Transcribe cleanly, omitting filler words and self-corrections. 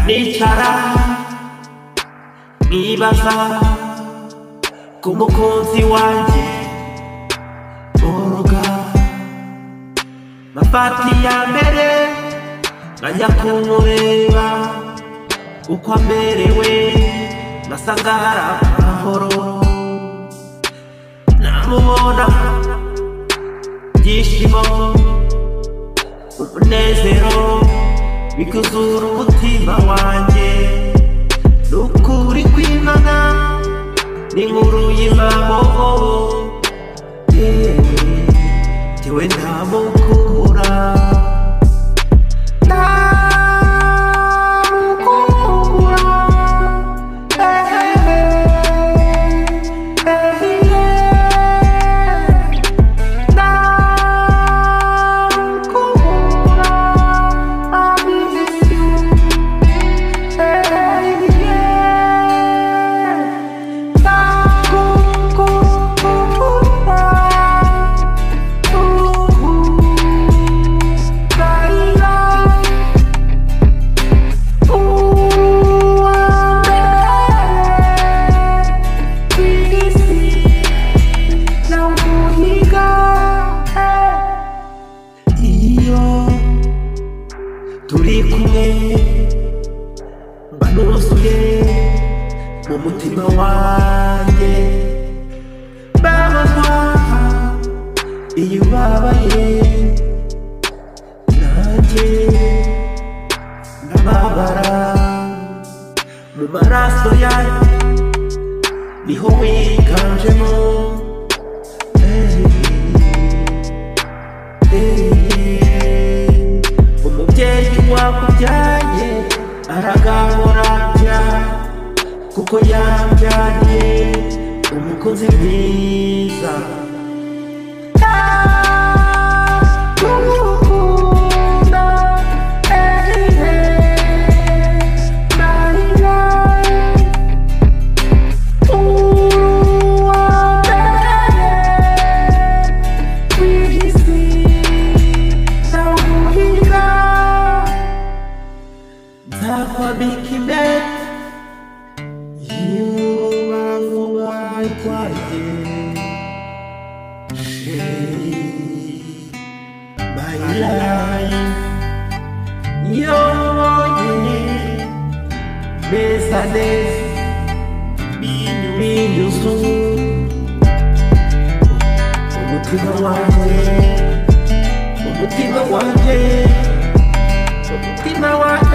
nicara nibaza ku mukunzi wanjye Olga, mafati ya mbere nkajya kumureba uko amerewe nasanga hari amahoro, namubona ibyishimo umunezero bikuzura umutima wanjye, n'ukuri kw'Imana n'inkuru y'impamo jyewe ntamukura turi kumwe banuzuye mu mutima wanjye, babazwa iyo ubabaye nanjye ndababara, mu maraso yanjye niho wiganjemo umubyeyi wakubyaye aragahorabya kuko yambyaye umukozi mwiza. umutima wanjye umutima wanjye umutima wanjye